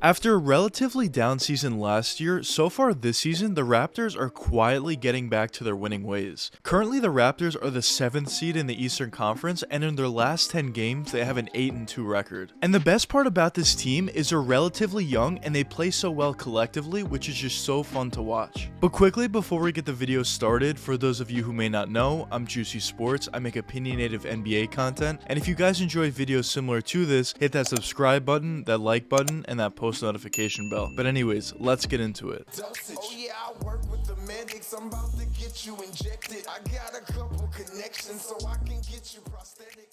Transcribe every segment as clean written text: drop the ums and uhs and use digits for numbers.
After a relatively down season last year, so far this season, the Raptors are quietly getting back to their winning ways. Currently, the Raptors are the 7th seed in the Eastern Conference, and in their last 10 games, they have an 8-2 record. And the best part about this team is they're relatively young and they play so well collectively, which is just so fun to watch. But quickly, before we get the video started, for those of you who may not know, I'm Juicy Sports. I make opinionative NBA content, and if you guys enjoy videos similar to this, hit that subscribe button, that like button, and that post notification bell. But anyways, let's get into it. Oh yeah, I work with the medics. I'm about to get you injected. I got a couple connections so I can get you prosthetic.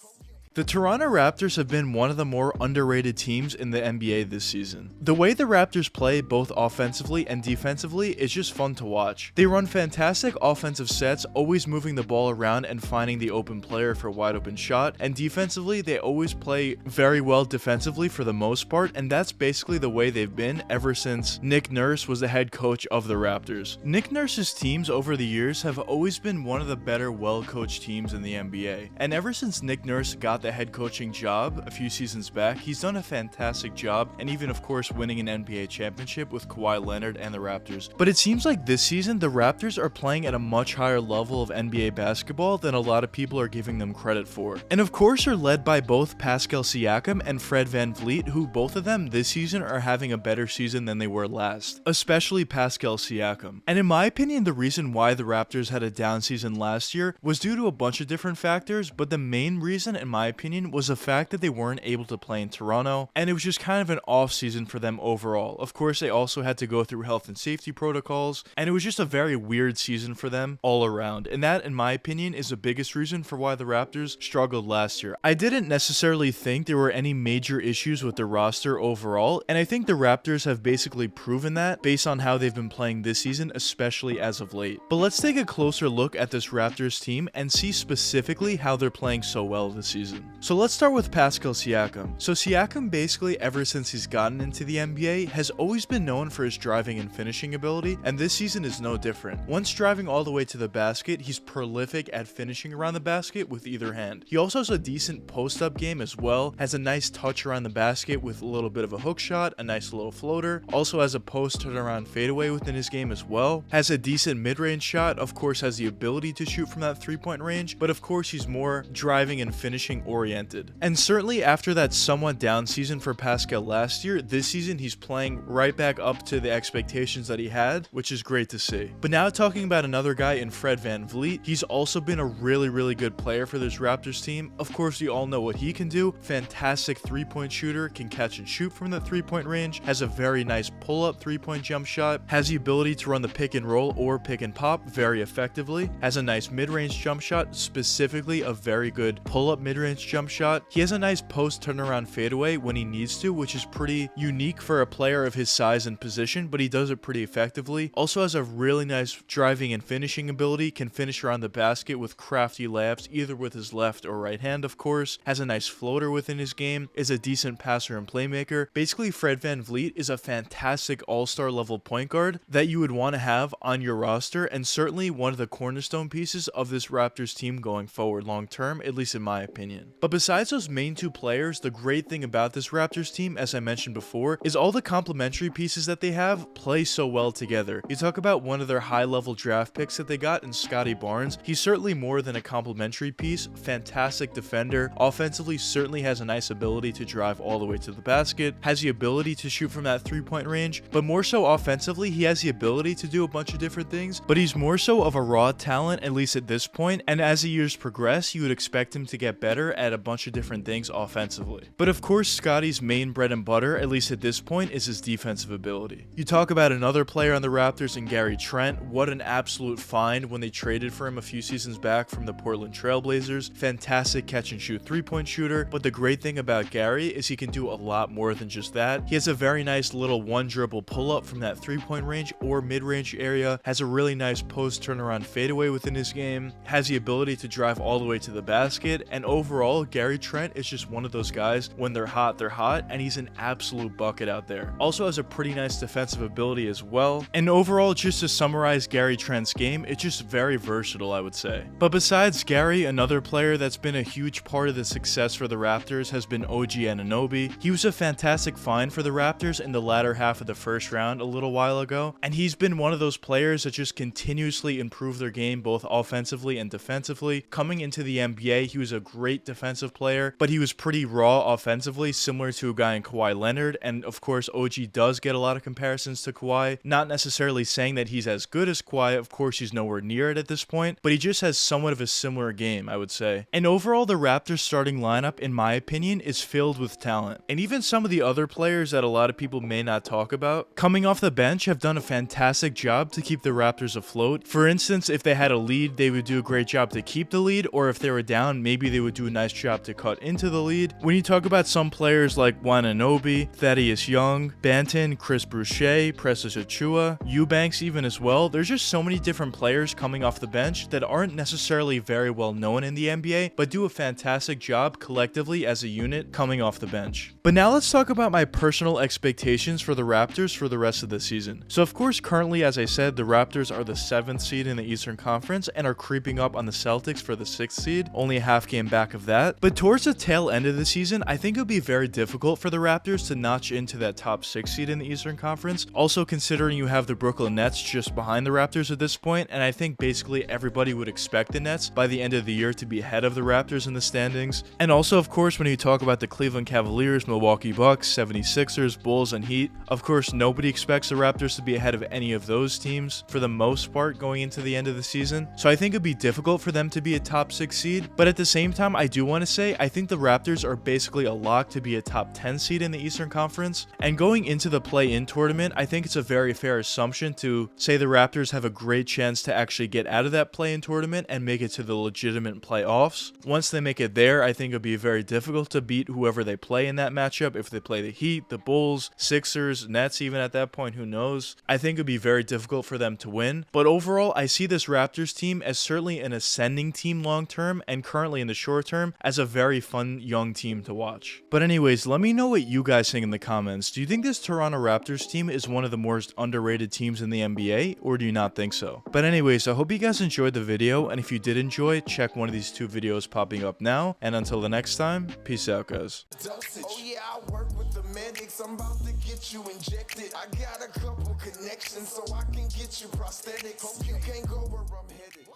The Toronto Raptors have been one of the more underrated teams in the NBA this season. The way the Raptors play both offensively and defensively is just fun to watch. They run fantastic offensive sets, always moving the ball around and finding the open player for a wide open shot, and defensively they always play very well defensively for the most part, and that's basically the way they've been ever since Nick Nurse was the head coach of the Raptors. Nick Nurse's teams over the years have always been one of the better well-coached teams in the NBA, and ever since Nick Nurse got the head coaching job a few seasons back, he's done a fantastic job, and even of course winning an NBA championship with Kawhi Leonard and the Raptors. But it seems like this season the Raptors are playing at a much higher level of NBA basketball than a lot of people are giving them credit for. And of course are led by both Pascal Siakam and Fred VanVleet, who both of them this season are having a better season than they were last, especially Pascal Siakam. And in my opinion, the reason why the Raptors had a down season last year was due to a bunch of different factors, but the main reason in my opinion was the fact that they weren't able to play in Toronto, and it was just kind of an off season for them overall. Of course, they also had to go through health and safety protocols, and it was just a very weird season for them all around. And that, in my opinion, is the biggest reason for why the Raptors struggled last year. I didn't necessarily think there were any major issues with the roster overall, and I think the Raptors have basically proven that based on how they've been playing this season, especially as of late. But let's take a closer look at this Raptors team and see specifically how they're playing so well this season. So let's start with Pascal Siakam. So Siakam basically ever since he's gotten into the NBA has always been known for his driving and finishing ability, and this season is no different. Once driving all the way to the basket, he's prolific at finishing around the basket with either hand. He also has a decent post-up game as well, has a nice touch around the basket with a little bit of a hook shot, a nice little floater, also has a post turnaround fadeaway within his game as well, has a decent mid-range shot, of course has the ability to shoot from that three-point range, but of course he's more driving and finishing oriented. And certainly after that somewhat down season for Pascal last year, this season he's playing right back up to the expectations that he had, which is great to see. But now talking about another guy in Fred VanVleet, he's also been a really good player for this Raptors team. Of course, you all know what he can do. Fantastic three-point shooter, can catch and shoot from the three-point range, has a very nice pull-up three-point jump shot, has the ability to run the pick and roll or pick and pop very effectively, has a nice mid-range jump shot, specifically a very good pull-up mid-range jump shot. He has a nice post turnaround fadeaway when he needs to, which is pretty unique for a player of his size and position, but he does it pretty effectively. Also has a really nice driving and finishing ability, can finish around the basket with crafty layups, either with his left or right hand, of course. Has a nice floater within his game, is a decent passer and playmaker. Basically, Fred VanVleet is a fantastic all-star level point guard that you would want to have on your roster, and certainly one of the cornerstone pieces of this Raptors team going forward long term, at least in my opinion. But besides those main two players, the great thing about this Raptors team, as I mentioned before, is all the complementary pieces that they have play so well together. You talk about one of their high-level draft picks that they got in Scotty Barnes. He's certainly more than a complementary piece. Fantastic defender. Offensively, certainly has a nice ability to drive all the way to the basket. Has the ability to shoot from that three-point range. But more so offensively, he has the ability to do a bunch of different things. But he's more so of a raw talent, at least at this point. And as the years progress, you would expect him to get better at a bunch of different things offensively. But of course, Scotty's main bread and butter, at least at this point, is his defensive ability. You talk about another player on the Raptors in Gary Trent. What an absolute find when they traded for him a few seasons back from the Portland Trail Blazers. Fantastic catch and shoot three-point shooter, but the great thing about Gary is he can do a lot more than just that. He has a very nice little one dribble pull-up from that three-point range or mid-range area, has a really nice post turnaround fadeaway within his game, has the ability to drive all the way to the basket, and overall overall, Gary Trent is just one of those guys, when they're hot, and he's an absolute bucket out there. Also has a pretty nice defensive ability as well. And overall, just to summarize Gary Trent's game, it's just very versatile, I would say. But besides Gary, another player that's been a huge part of the success for the Raptors has been OG Anunoby. He was a fantastic find for the Raptors in the latter half of the first round a little while ago, and he's been one of those players that just continuously improve their game both offensively and defensively. Coming into the NBA, he was a great defensive player, but he was pretty raw offensively, similar to a guy in Kawhi Leonard, and of course OG does get a lot of comparisons to Kawhi, not necessarily saying that he's as good as Kawhi, of course he's nowhere near it at this point, but he just has somewhat of a similar game, I would say. And overall, the Raptors starting lineup, in my opinion, is filled with talent. And even some of the other players that a lot of people may not talk about, coming off the bench, have done a fantastic job to keep the Raptors afloat. For instance, if they had a lead, they would do a great job to keep the lead, or if they were down, maybe they would do a nice job to cut into the lead. When you talk about some players like Anunoby, Thaddeus Young, Banton, Chris Boucher, Precious Achiuwa, Eubanks even as well, there's just so many different players coming off the bench that aren't necessarily very well known in the NBA, but do a fantastic job collectively as a unit coming off the bench. But now let's talk about my personal expectations for the Raptors for the rest of the season. So of course, currently, as I said, the Raptors are the 7th seed in the Eastern Conference and are creeping up on the Celtics for the 6th seed, only a half game back of that. But towards the tail end of the season, I think it would be very difficult for the Raptors to notch into that top 6 seed in the Eastern Conference. Also considering you have the Brooklyn Nets just behind the Raptors at this point, and I think basically everybody would expect the Nets by the end of the year to be ahead of the Raptors in the standings. And also, of course, when you talk about the Cleveland Cavaliers, Milwaukee Bucks, 76ers, Bulls, and Heat, of course, nobody expects the Raptors to be ahead of any of those teams for the most part going into the end of the season. So I think it'd be difficult for them to be a top 6 seed, but at the same time, I do want to say I think the Raptors are basically a lock to be a top 10 seed in the Eastern Conference. And going into the play-in tournament, I think it's a very fair assumption to say the Raptors have a great chance to actually get out of that play-in tournament and make it to the legitimate playoffs. Once they make it there, I think it'll be very difficult to beat whoever they play in that matchup. If they play the Heat, the Bulls, Sixers, Nets, even at that point, who knows? I think it'd be very difficult for them to win. But overall, I see this Raptors team as certainly an ascending team long term, and currently in the short term as a very fun young team to watch. But anyways, let me know what you guys think in the comments. Do you think this Toronto Raptors team is one of the most underrated teams in the NBA, or do you not think so? But anyways, I hope you guys enjoyed the video, and if you did enjoy, check one of these 2 videos popping up now, and until the next time, peace out, guys. Oh yeah, I work with the medics. I'm about to get you injected. I got a couple connections so I can get you prosthetic. Hope you can't go where I'm headed.